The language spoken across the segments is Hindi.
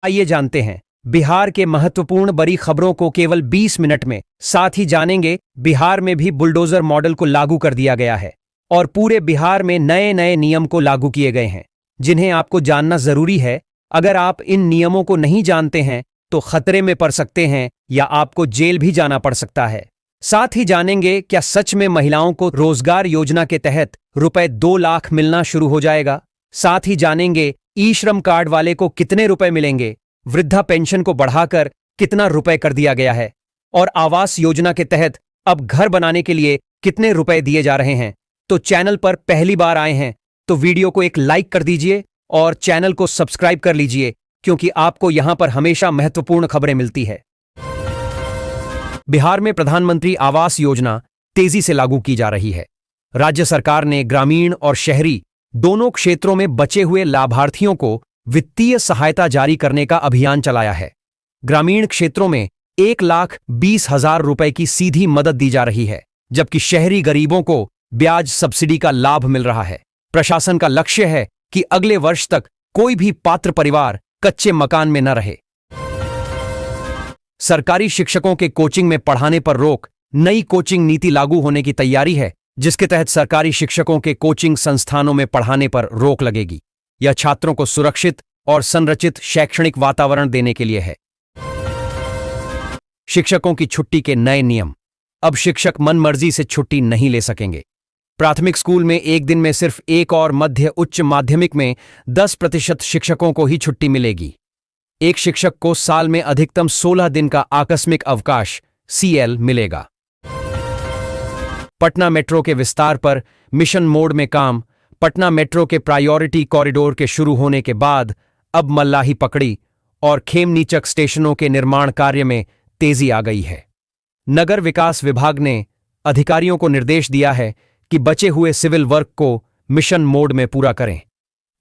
आइए जानते हैं बिहार के महत्वपूर्ण बड़ी खबरों को केवल 20 मिनट में। साथ ही जानेंगे बिहार में भी बुलडोजर मॉडल को लागू कर दिया गया है और पूरे बिहार में नए नए नियम को लागू किए गए हैं जिन्हें आपको जानना जरूरी है। अगर आप इन नियमों को नहीं जानते हैं तो खतरे में पड़ सकते हैं या आपको जेल भी जाना पड़ सकता है। साथ ही जानेंगे क्या सच में महिलाओं को रोजगार योजना के तहत रुपए 2 लाख मिलना शुरू हो जाएगा। साथ ही जानेंगे ई श्रम कार्ड वाले को कितने रुपए मिलेंगे, वृद्धा पेंशन को बढ़ाकर कितना रुपए कर दिया गया है और आवास योजना के तहत अब घर बनाने के लिए कितने रुपए दिए जा रहे हैं। तो चैनल पर पहली बार आए हैं तो वीडियो को एक लाइक कर दीजिए और चैनल को सब्सक्राइब कर लीजिए क्योंकि आपको यहां पर हमेशा महत्वपूर्ण खबरें मिलती है। बिहार में प्रधानमंत्री आवास योजना तेजी से लागू की जा रही है। राज्य सरकार ने ग्रामीण और शहरी दोनों क्षेत्रों में बचे हुए लाभार्थियों को वित्तीय सहायता जारी करने का अभियान चलाया है। ग्रामीण क्षेत्रों में 1,20,000 रुपए की सीधी मदद दी जा रही है, जबकि शहरी गरीबों को ब्याज सब्सिडी का लाभ मिल रहा है। प्रशासन का लक्ष्य है कि अगले वर्ष तक कोई भी पात्र परिवार कच्चे मकान में न रहे। सरकारी शिक्षकों के कोचिंग में पढ़ाने पर रोक। नई कोचिंग नीति लागू होने की तैयारी है, जिसके तहत सरकारी शिक्षकों के कोचिंग संस्थानों में पढ़ाने पर रोक लगेगी। यह छात्रों को सुरक्षित और संरचित शैक्षणिक वातावरण देने के लिए है। शिक्षकों की छुट्टी के नए नियम। अब शिक्षक मनमर्जी से छुट्टी नहीं ले सकेंगे। प्राथमिक स्कूल में एक दिन में सिर्फ एक और मध्य उच्च माध्यमिक में 10% शिक्षकों को ही छुट्टी मिलेगी। एक शिक्षक को साल में अधिकतम 16 दिन का आकस्मिक अवकाश CL मिलेगा। पटना मेट्रो के विस्तार पर मिशन मोड में काम। पटना मेट्रो के प्रायोरिटी कॉरिडोर के शुरू होने के बाद अब मल्लाही पकड़ी और खेमनीचक स्टेशनों के निर्माण कार्य में तेजी आ गई है। नगर विकास विभाग ने अधिकारियों को निर्देश दिया है कि बचे हुए सिविल वर्क को मिशन मोड में पूरा करें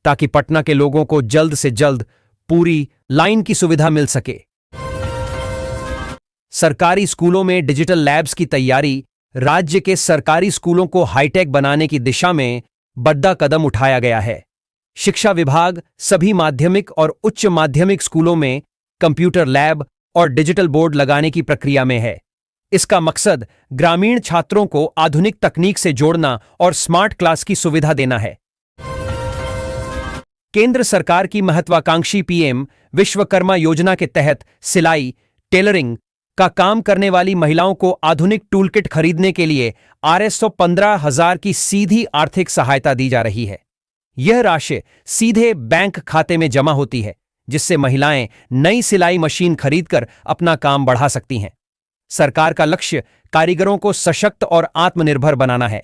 ताकि पटना के लोगों को जल्द से जल्द पूरी लाइन की सुविधा मिल सके। सरकारी स्कूलों में डिजिटल लैब्स की तैयारी। राज्य के सरकारी स्कूलों को हाईटेक बनाने की दिशा में बड़ा कदम उठाया गया है। शिक्षा विभाग सभी माध्यमिक और उच्च माध्यमिक स्कूलों में कंप्यूटर लैब और डिजिटल बोर्ड लगाने की प्रक्रिया में है। इसका मकसद ग्रामीण छात्रों को आधुनिक तकनीक से जोड़ना और स्मार्ट क्लास की सुविधा देना है। केंद्र सरकार की महत्वाकांक्षी PM विश्वकर्मा योजना के तहत सिलाई, टेलरिंग का काम करने वाली महिलाओं को आधुनिक टूलकिट खरीदने के लिए RS 15,000 की सीधी आर्थिक सहायता दी जा रही है। यह राशि सीधे बैंक खाते में जमा होती है, जिससे महिलाएं नई सिलाई मशीन खरीदकर अपना काम बढ़ा सकती हैं। सरकार का लक्ष्य कारीगरों को सशक्त और आत्मनिर्भर बनाना है।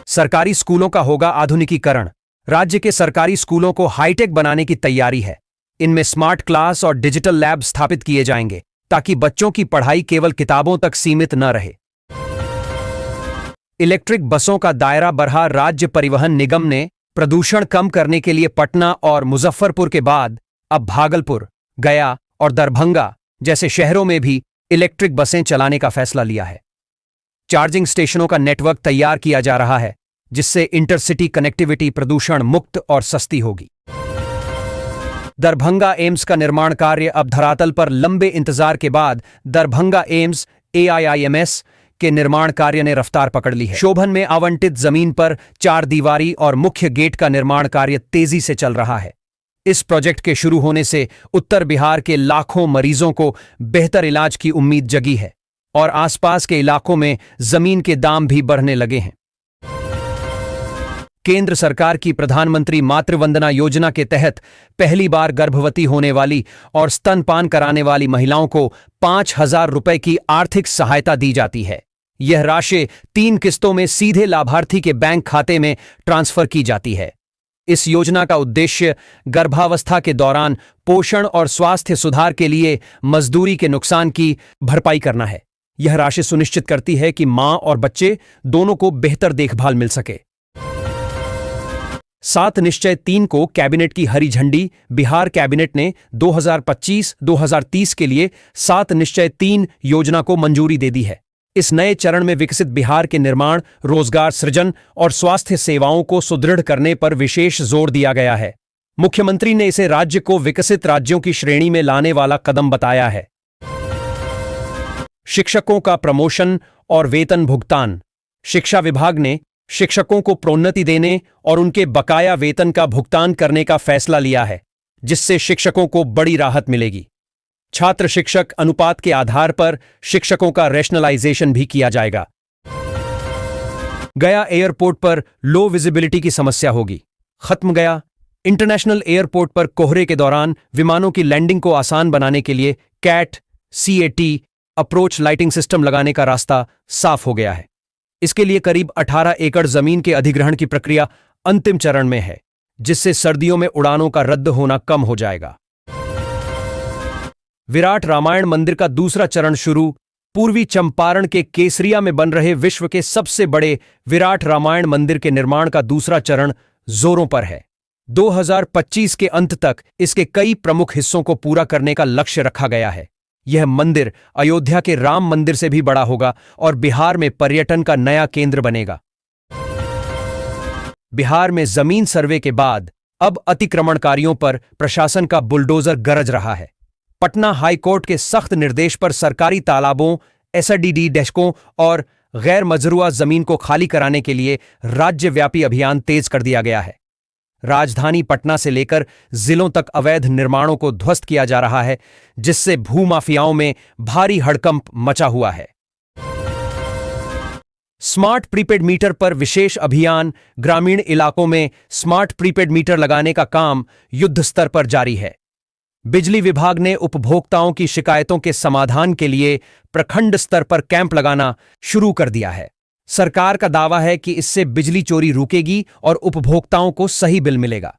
सरकारी स्कूलों का होगा आधुनिकीकरण। राज्य के सरकारी स्कूलों को हाईटेक बनाने की तैयारी है। इनमें स्मार्ट क्लास और डिजिटल लैब स्थापित किए जाएंगे ताकि बच्चों की पढ़ाई केवल किताबों तक सीमित न रहे। इलेक्ट्रिक बसों का दायरा बढ़ा। राज्य परिवहन निगम ने प्रदूषण कम करने के लिए पटना और मुजफ्फरपुर के बाद अब भागलपुर, गया और दरभंगा जैसे शहरों में भी इलेक्ट्रिक बसें चलाने का फैसला लिया है। चार्जिंग स्टेशनों का नेटवर्क तैयार किया जा रहा है, जिससे इंटरसिटी कनेक्टिविटी प्रदूषण मुक्त और सस्ती होगी। दरभंगा एम्स का निर्माण कार्य अब धरातल पर। लंबे इंतजार के बाद दरभंगा एम्स AIIMS के निर्माण कार्य ने रफ्तार पकड़ ली है। शोभन में आवंटित जमीन पर 4 दीवारी और मुख्य गेट का निर्माण कार्य तेजी से चल रहा है। इस प्रोजेक्ट के शुरू होने से उत्तर बिहार के लाखों मरीजों को बेहतर इलाज की उम्मीद जगी है और आसपास के इलाकों में जमीन के दाम भी बढ़ने लगे हैं। केंद्र सरकार की प्रधानमंत्री मातृवंदना योजना के तहत पहली बार गर्भवती होने वाली और स्तनपान कराने वाली महिलाओं को 5,000 रुपए की आर्थिक सहायता दी जाती है। यह राशि 3 किस्तों में सीधे लाभार्थी के बैंक खाते में ट्रांसफर की जाती है। इस योजना का उद्देश्य गर्भावस्था के दौरान पोषण और स्वास्थ्य सुधार के लिए मजदूरी के नुकसान की भरपाई करना है। यह राशि सुनिश्चित करती है कि मां और बच्चे दोनों को बेहतर देखभाल मिल सके। 7 निश्चय 3 को कैबिनेट की हरी झंडी। बिहार कैबिनेट ने 2025-2030 के लिए 7 निश्चय 3 योजना को मंजूरी दे दी है। इस नए चरण में विकसित बिहार के निर्माण, रोजगार सृजन और स्वास्थ्य सेवाओं को सुदृढ़ करने पर विशेष जोर दिया गया है। मुख्यमंत्री ने इसे राज्य को विकसित राज्यों की श्रेणी में लाने वाला कदम बताया है। शिक्षकों का प्रमोशन और वेतन भुगतान। शिक्षा विभाग ने शिक्षकों को प्रोन्नति देने और उनके बकाया वेतन का भुगतान करने का फैसला लिया है, जिससे शिक्षकों को बड़ी राहत मिलेगी। छात्र शिक्षक अनुपात के आधार पर शिक्षकों का रैशनलाइजेशन भी किया जाएगा। गया एयरपोर्ट पर लो विजिबिलिटी की समस्या होगी। खत्म गया इंटरनेशनल एयरपोर्ट पर कोहरे के दौरान विमानों की लैंडिंग को आसान बनाने के लिए CAT अप्रोच लाइटिंग सिस्टम लगाने का रास्ता साफ हो गया है। इसके लिए करीब 18 एकड़ जमीन के अधिग्रहण की प्रक्रिया अंतिम चरण में है, जिससे सर्दियों में उड़ानों का रद्द होना कम हो जाएगा। विराट रामायण मंदिर का दूसरा चरण शुरू। पूर्वी चंपारण के केसरिया में बन रहे विश्व के सबसे बड़े विराट रामायण मंदिर के निर्माण का दूसरा चरण जोरों पर है। 2025 के अंत तक इसके कई प्रमुख हिस्सों को पूरा करने का लक्ष्य रखा गया है। यह मंदिर अयोध्या के राम मंदिर से भी बड़ा होगा और बिहार में पर्यटन का नया केंद्र बनेगा। बिहार में जमीन सर्वे के बाद अब अतिक्रमणकारियों पर प्रशासन का बुलडोजर गरज रहा है। पटना हाईकोर्ट के सख्त निर्देश पर सरकारी तालाबों, SRDD डेस्कों और गैर मजरूआ जमीन को खाली कराने के लिए राज्यव्यापी अभियान तेज कर दिया गया है। राजधानी पटना से लेकर जिलों तक अवैध निर्माणों को ध्वस्त किया जा रहा है, जिससे भूमाफियाओं में भारी हड़कंप मचा हुआ है। स्मार्ट प्रीपेड मीटर पर विशेष अभियान। ग्रामीण इलाकों में स्मार्ट प्रीपेड मीटर लगाने का काम युद्ध स्तर पर जारी है। बिजली विभाग ने उपभोक्ताओं की शिकायतों के समाधान के लिए प्रखंड स्तर पर कैंप लगाना शुरू कर दिया है। सरकार का दावा है कि इससे बिजली चोरी रुकेगी और उपभोक्ताओं को सही बिल मिलेगा।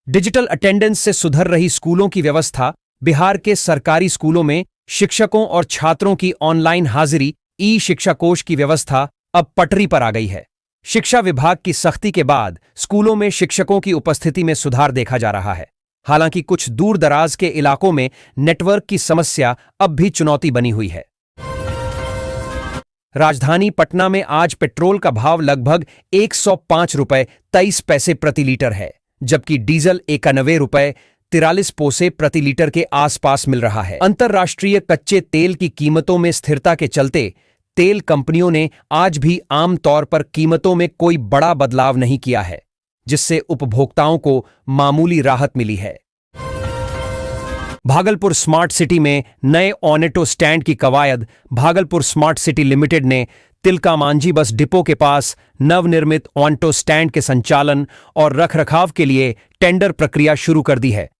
डिजिटल अटेंडेंस से सुधर रही स्कूलों की व्यवस्था। बिहार के सरकारी स्कूलों में शिक्षकों और छात्रों की ऑनलाइन हाजिरी शिक्षा कोष की व्यवस्था अब पटरी पर आ गई है। शिक्षा विभाग की सख्ती के बाद स्कूलों में शिक्षकों की उपस्थिति में सुधार देखा जा रहा है। हालांकि कुछ दूर दराज के इलाकों में नेटवर्क की समस्या अब भी चुनौती बनी हुई है। राजधानी पटना में आज पेट्रोल का भाव लगभग 105 रुपए 23 पैसे प्रति लीटर है, जबकि डीजल 91 रुपए 43 पैसे प्रति लीटर के आसपास मिल रहा है। अंतर्राष्ट्रीय कच्चे तेल की कीमतों में स्थिरता के चलते तेल कंपनियों ने आज भी आम तौर पर कीमतों में कोई बड़ा बदलाव नहीं किया है, जिससे उपभोक्ताओं को मामूली राहत मिली है। भागलपुर स्मार्ट सिटी में नए ऑनेटो स्टैंड की कवायद। भागलपुर स्मार्ट सिटी लिमिटेड ने तिलका मांझी बस डिपो के पास नवनिर्मित ऑनेटो स्टैंड के संचालन और रखरखाव के लिए टेंडर प्रक्रिया शुरू कर दी है।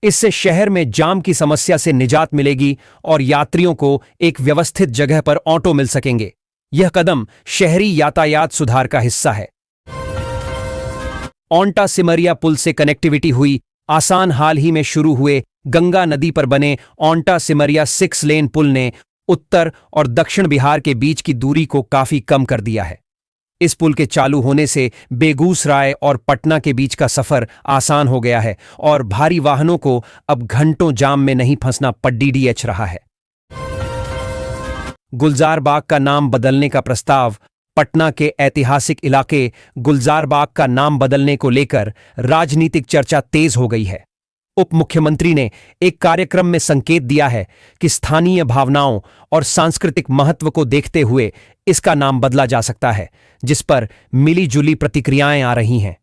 इससे शहर में जाम की समस्या से निजात मिलेगी और यात्रियों को एक व्यवस्थित जगह पर ऑटो मिल सकेंगे। यह कदम शहरी यातायात सुधार का हिस्सा है। ओंटा सिमरिया पुल से कनेक्टिविटी हुई आसान। हाल ही में शुरू हुए गंगा नदी पर बने ओंटा सिमरिया 6 लेन पुल ने उत्तर और दक्षिण बिहार के बीच की दूरी को काफी कम कर दिया है। इस पुल के चालू होने से बेगूसराय और पटना के बीच का सफर आसान हो गया है और भारी वाहनों को अब घंटों जाम में नहीं फंसना पड़ीडीएच रहा है। गुलजार बाग का नाम बदलने का प्रस्ताव। पटना के ऐतिहासिक इलाके गुलजार बाग का नाम बदलने को लेकर राजनीतिक चर्चा तेज हो गई है। उप मुख्यमंत्री ने एक कार्यक्रम में संकेत दिया है कि स्थानीय भावनाओं और सांस्कृतिक महत्व को देखते हुए इसका नाम बदला जा सकता है, जिस पर मिली-जुली प्रतिक्रियाएं आ रही हैं।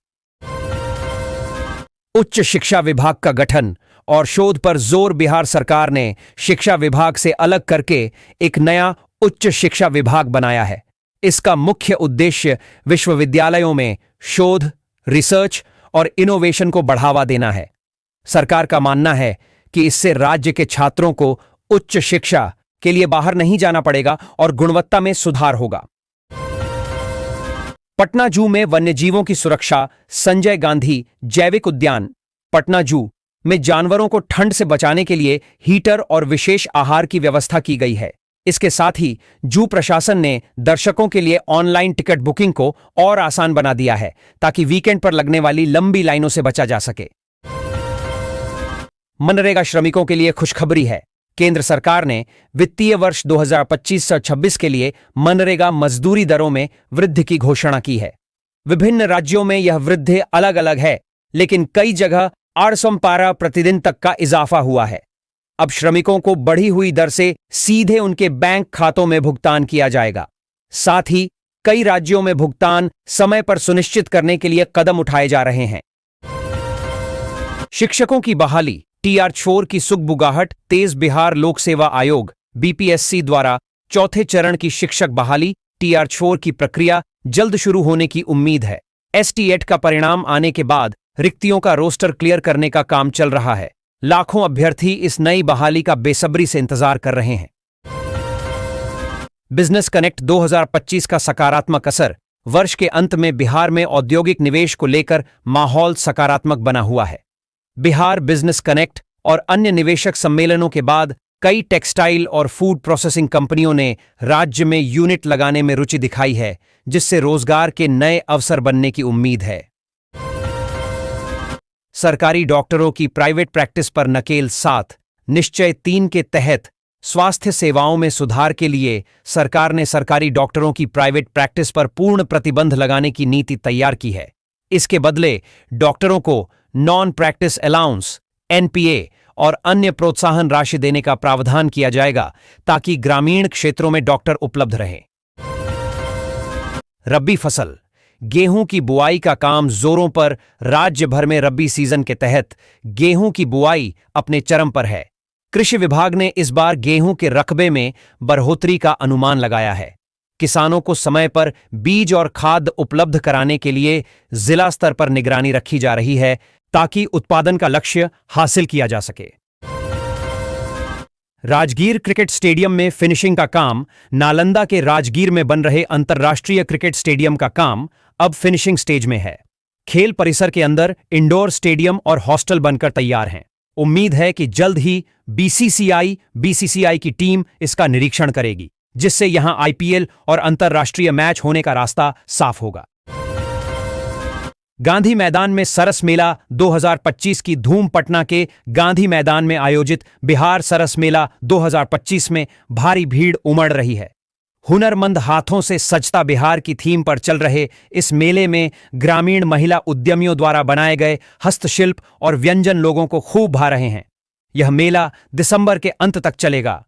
उच्च शिक्षा विभाग का गठन और शोध पर जोर। बिहार सरकार ने शिक्षा विभाग से अलग करके एक नया उच्च शिक्षा विभाग बनाया है। इसका मुख्य उद्देश्य विश्वविद्यालयों में शोध, रिसर्च और इनोवेशन को बढ़ावा देना है। सरकार का मानना है कि इससे राज्य के छात्रों को उच्च शिक्षा के लिए बाहर नहीं जाना पड़ेगा और गुणवत्ता में सुधार होगा। पटना जू में वन्यजीवों की सुरक्षा। संजय गांधी जैविक उद्यान। पटना जू में जानवरों को ठंड से बचाने के लिए हीटर और विशेष आहार की व्यवस्था की गई है। इसके साथ ही जू प्रशासन ने दर्शकों के लिए ऑनलाइन टिकट बुकिंग को और आसान बना दिया है, ताकि वीकेंड पर लगने वाली लंबी लाइनों से बचा जा सके। मनरेगा श्रमिकों के लिए खुशखबरी है। केंद्र सरकार ने वित्तीय वर्ष 2025-26 के लिए मनरेगा मजदूरी दरों में वृद्धि की घोषणा की है। विभिन्न राज्यों में यह वृद्धि अलग अलग है, लेकिन कई जगह 812 प्रतिदिन तक का इजाफा हुआ है। अब श्रमिकों को बढ़ी हुई दर से सीधे उनके बैंक खातों में भुगतान किया जाएगा। साथ ही कई राज्यों में भुगतान समय पर सुनिश्चित करने के लिए कदम उठाए जा रहे हैं। शिक्षकों की बहाली, TR4 की सुगबुगाहट। तेज बिहार लोक सेवा आयोग BPSC द्वारा चौथे चरण की शिक्षक बहाली TR4 की प्रक्रिया जल्द शुरू होने की उम्मीद है। ST8 का परिणाम आने के बाद रिक्तियों का रोस्टर क्लियर करने का काम चल रहा है। लाखों अभ्यर्थी इस नई बहाली का बेसब्री से इंतजार कर रहे हैं। बिजनेस कनेक्ट 2025 का सकारात्मक असर। वर्ष के अंत में बिहार में औद्योगिक निवेश को लेकर माहौल सकारात्मक बना हुआ है। बिहार बिजनेस कनेक्ट और अन्य निवेशक सम्मेलनों के बाद कई टेक्सटाइल और फूड प्रोसेसिंग कंपनियों ने राज्य में यूनिट लगाने में रुचि दिखाई है, जिससे रोजगार के नए अवसर बनने की उम्मीद है। सरकारी डॉक्टरों की प्राइवेट प्रैक्टिस पर नकेल 7। निश्चय 3 के तहत स्वास्थ्य सेवाओं में सुधार के लिए सरकार ने सरकारी डॉक्टरों की प्राइवेट प्रैक्टिस पर पूर्ण प्रतिबंध लगाने की नीति तैयार की है। इसके बदले डॉक्टरों को नॉन प्रैक्टिस अलाउंस NPA और अन्य प्रोत्साहन राशि देने का प्रावधान किया जाएगा, ताकि ग्रामीण क्षेत्रों में डॉक्टर उपलब्ध रहें। रबी फसल। गेहूं की बुआई का काम जोरों पर। राज्य भर में रबी सीजन के तहत गेहूं की बुआई अपने चरम पर है। कृषि विभाग ने इस बार गेहूं के रकबे में बढ़ोतरी का अनुमान लगाया है। किसानों को समय पर बीज और खाद उपलब्ध कराने के लिए जिला स्तर पर निगरानी रखी जा रही है, ताकि उत्पादन का लक्ष्य हासिल किया जा सके। राजगीर क्रिकेट स्टेडियम में फिनिशिंग का काम। नालंदा के राजगीर में बन रहे अंतर्राष्ट्रीय क्रिकेट स्टेडियम का काम अब फिनिशिंग स्टेज में है। खेल परिसर के अंदर इंडोर स्टेडियम और हॉस्टल बनकर तैयार हैं। उम्मीद है कि जल्द ही BCCI की टीम इसका निरीक्षण करेगी, जिससे यहां IPL और अंतर्राष्ट्रीय मैच होने का रास्ता साफ होगा। गांधी मैदान में सरस मेला 2025 की धूम। पटना के गांधी मैदान में आयोजित बिहार सरस मेला 2025 में भारी भीड़ उमड़ रही है। हुनरमंद हाथों से सजता बिहार की थीम पर चल रहे इस मेले में ग्रामीण महिला उद्यमियों द्वारा बनाए गए हस्तशिल्प और व्यंजन लोगों को खूब भा रहे हैं। यह मेला दिसंबर के अंत तक चलेगा।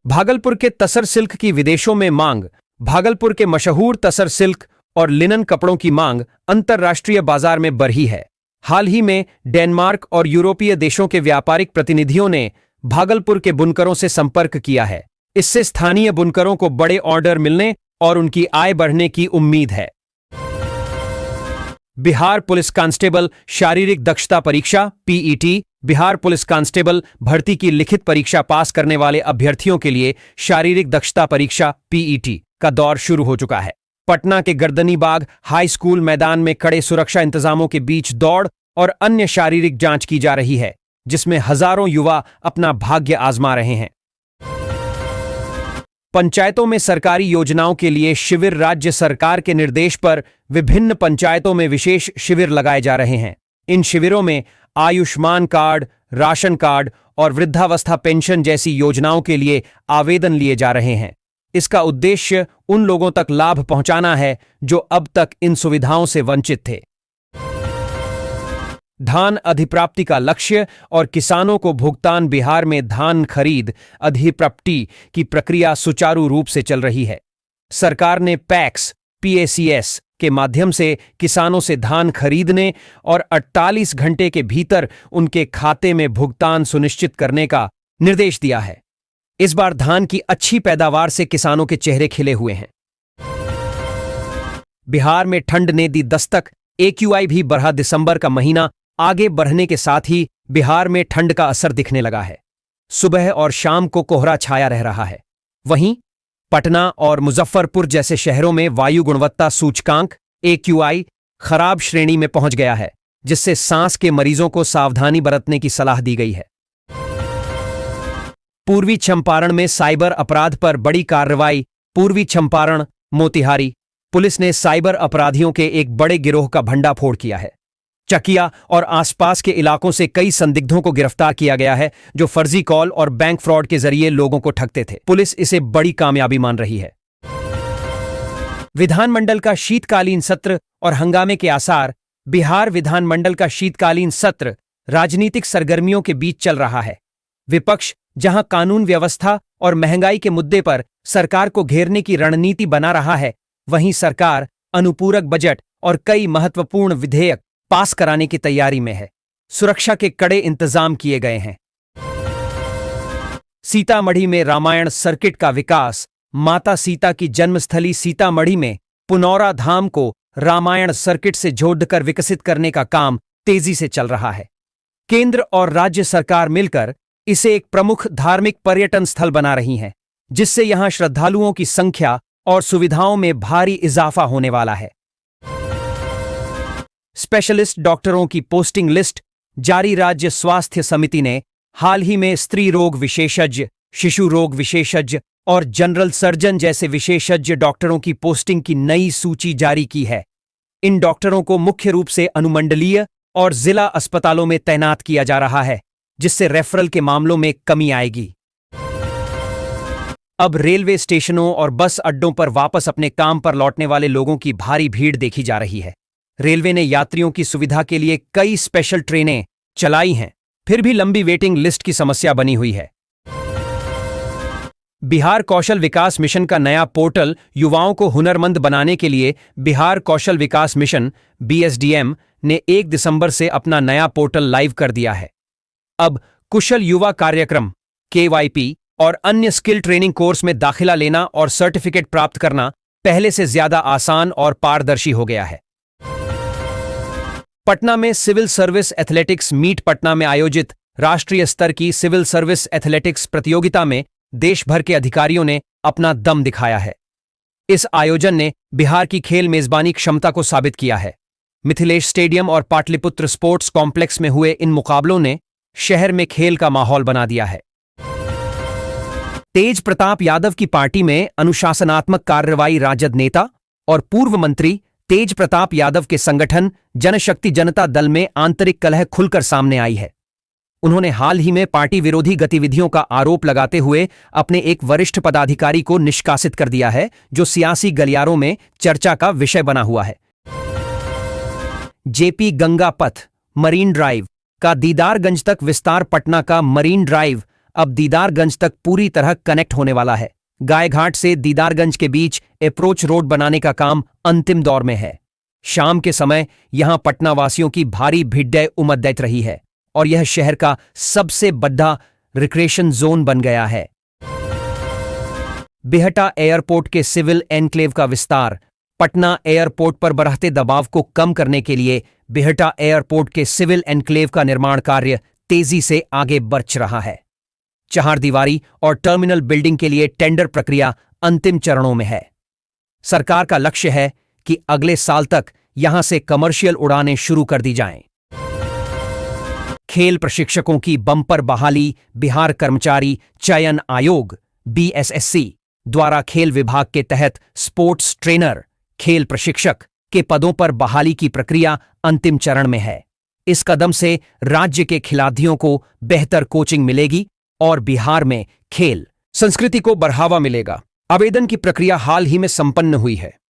भागलपुर के तसर सिल्क की विदेशों में मांग। भागलपुर के मशहूर तसर सिल्क और लिनन कपड़ों की मांग अंतर्राष्ट्रीय बाजार में बढ़ी है। हाल ही में डेनमार्क और यूरोपीय देशों के व्यापारिक प्रतिनिधियों ने भागलपुर के बुनकरों से संपर्क किया है। इससे स्थानीय बुनकरों को बड़े ऑर्डर मिलने और उनकी आय बढ़ने की उम्मीद है। बिहार पुलिस कांस्टेबल शारीरिक दक्षता परीक्षा PET। बिहार पुलिस कांस्टेबल भर्ती की लिखित परीक्षा पास करने वाले अभ्यर्थियों के लिए शारीरिक दक्षता परीक्षा PET का दौर शुरू हो चुका है। पटना के गर्दनीबाग हाई स्कूल मैदान में कड़े सुरक्षा इंतजामों के बीच दौड़ और अन्य शारीरिक जांच की जा रही है, जिसमें हजारों युवा अपना भाग्य आजमा रहे हैं। पंचायतों में सरकारी योजनाओं के लिए शिविर। राज्य सरकार के निर्देश पर विभिन्न पंचायतों में विशेष शिविर लगाए जा रहे हैं। इन शिविरों में आयुष्मान कार्ड, राशन कार्ड और वृद्धावस्था पेंशन जैसी योजनाओं के लिए आवेदन लिए जा रहे हैं। इसका उद्देश्य उन लोगों तक लाभ पहुंचाना है जो अब तक इन सुविधाओं से वंचित थे। धान अधिप्राप्ति का लक्ष्य और किसानों को भुगतान। बिहार में धान खरीद अधिप्राप्ति की प्रक्रिया सुचारू रूप से चल रही है। सरकार ने पैक्स PACS के माध्यम से किसानों से धान खरीदने और 48 घंटे के भीतर उनके खाते में भुगतान सुनिश्चित करने का निर्देश दिया है। इस बार धान की अच्छी पैदावार से किसानों के चेहरे खिले हुए हैं। बिहार में ठंड ने दी दस्तक। AQI भी बढ़ा। दिसंबर का महीना आगे बढ़ने के साथ ही बिहार में ठंड का असर दिखने लगा है। सुबह और शाम को कोहरा छाया रह रहा है। वहीं पटना और मुजफ्फरपुर जैसे शहरों में वायु गुणवत्ता सूचकांक AQI खराब श्रेणी में पहुंच गया है, जिससे सांस के मरीजों को सावधानी बरतने की सलाह दी गई है। पूर्वी चंपारण में साइबर अपराध पर बड़ी कार्रवाई। पूर्वी चंपारण मोतिहारी पुलिस ने साइबर अपराधियों के एक बड़े गिरोह का भंडाफोड़ किया है। चकिया और आसपास के इलाकों से कई संदिग्धों को गिरफ्तार किया गया है, जो फर्जी कॉल और बैंक फ्रॉड के जरिए लोगों को ठगते थे। पुलिस इसे बड़ी कामयाबी मान रही है। विधानमंडल का शीतकालीन सत्र और हंगामे के आसार। बिहार विधानमंडल का शीतकालीन सत्र राजनीतिक सरगर्मियों के बीच चल रहा है। विपक्ष जहां कानून व्यवस्था और महंगाई के मुद्दे पर सरकार को घेरने की रणनीति बना रहा है, वहीं सरकार अनुपूरक बजट और कई महत्वपूर्ण विधेयक पास कराने की तैयारी में है। सुरक्षा के कड़े इंतजाम किए गए हैं। सीतामढ़ी में रामायण सर्किट का विकास। माता सीता की जन्मस्थली सीतामढ़ी में पुनौरा धाम को रामायण सर्किट से जोड़कर विकसित करने का काम तेजी से चल रहा है। केंद्र और राज्य सरकार मिलकर इसे एक प्रमुख धार्मिक पर्यटन स्थल बना रही हैं, जिससे यहां श्रद्धालुओं की संख्या और सुविधाओं में भारी इजाफा होने वाला है। स्पेशलिस्ट डॉक्टरों की पोस्टिंग लिस्ट जारी। राज्य स्वास्थ्य समिति ने हाल ही में स्त्री रोग विशेषज्ञ, शिशु रोग विशेषज्ञ और जनरल सर्जन जैसे विशेषज्ञ डॉक्टरों की पोस्टिंग की नई सूची जारी की है। इन डॉक्टरों को मुख्य रूप से अनुमंडलीय और जिला अस्पतालों में तैनात किया जा रहा है, जिससे रेफरल के मामलों में कमी आएगी। अब रेलवे स्टेशनों और बस अड्डों पर वापस अपने काम पर लौटने वाले लोगों की भारी भीड़ देखी जा रही है। रेलवे ने यात्रियों की सुविधा के लिए कई स्पेशल ट्रेनें चलाई हैं, फिर भी लंबी वेटिंग लिस्ट की समस्या बनी हुई है। बिहार कौशल विकास मिशन का नया पोर्टल युवाओं को हुनरमंद बनाने के लिए बिहार कौशल विकास मिशन (BSDM) ने 1 दिसंबर से अपना नया पोर्टल लाइव कर दिया है। अब कुशल युवा कार्यक्रम (KYP) और अन्य स्किल ट्रेनिंग कोर्स में दाखिला लेना और सर्टिफिकेट प्राप्त करना पहले से ज्यादा आसान और पारदर्शी हो गया है। पटना में civil service athletics meet. Patna में आयोजित राष्ट्रीय स्तर की सिविल सर्विस एथलेटिक्स प्रतियोगिता में देश भर के अधिकारियों ने अपना दम दिखाया है। इस आयोजन ने बिहार की खेल मेजबानी क्षमता को साबित किया है। मिथिलेश स्टेडियम और पाटलिपुत्र स्पोर्ट्स कॉम्प्लेक्स में हुए इन मुकाबलों ने शहर में खेल का माहौल बना दिया है। तेज प्रताप यादव की पार्टी में अनुशासनात्मक कार्रवाई। राजद नेता और पूर्व मंत्री तेज प्रताप यादव के संगठन जनशक्ति जनता दल में आंतरिक कलह खुलकर सामने आई है। उन्होंने हाल ही में पार्टी विरोधी गतिविधियों का आरोप लगाते हुए अपने एक वरिष्ठ पदाधिकारी को निष्कासित कर दिया है, जो सियासी गलियारों में चर्चा का विषय बना हुआ है। जेपी गंगा पथ मरीन ड्राइव का दीदारगंज तक विस्तार। पटना का मरीन ड्राइव अब दीदारगंज तक पूरी तरह कनेक्ट होने वाला है। गायघाट से दीदारगंज के बीच अप्रोच रोड बनाने का काम अंतिम दौर में है। शाम के समय यहां पटना वासियों की भारी भीड़ उमड़ रही है और यह शहर का सबसे बड़ा रिक्रिएशन जोन बन गया है। बिहटा एयरपोर्ट के सिविल एनक्लेव का विस्तार। पटना एयरपोर्ट पर बढ़ते दबाव को कम करने के लिए बिहटा एयरपोर्ट के सिविल एनक्लेव का निर्माण कार्य तेजी से आगे बढ़ रहा है। चहारदीवारी और टर्मिनल बिल्डिंग के लिए टेंडर प्रक्रिया अंतिम चरणों में है। सरकार का लक्ष्य है कि अगले साल तक यहां से कमर्शियल उड़ानें शुरू कर दी जाएं। खेल प्रशिक्षकों की बम्पर बहाली। बिहार कर्मचारी चयन आयोग (BSSC) द्वारा खेल विभाग के तहत स्पोर्ट्स ट्रेनर, खेल प्रशिक्षक के पदों पर बहाली की प्रक्रिया अंतिम चरण में है। इस कदम से राज्य के खिलाड़ियों को बेहतर कोचिंग मिलेगी और बिहार में खेल संस्कृति को बढ़ावा मिलेगा। आवेदन की प्रक्रिया हाल ही में संपन्न हुई है।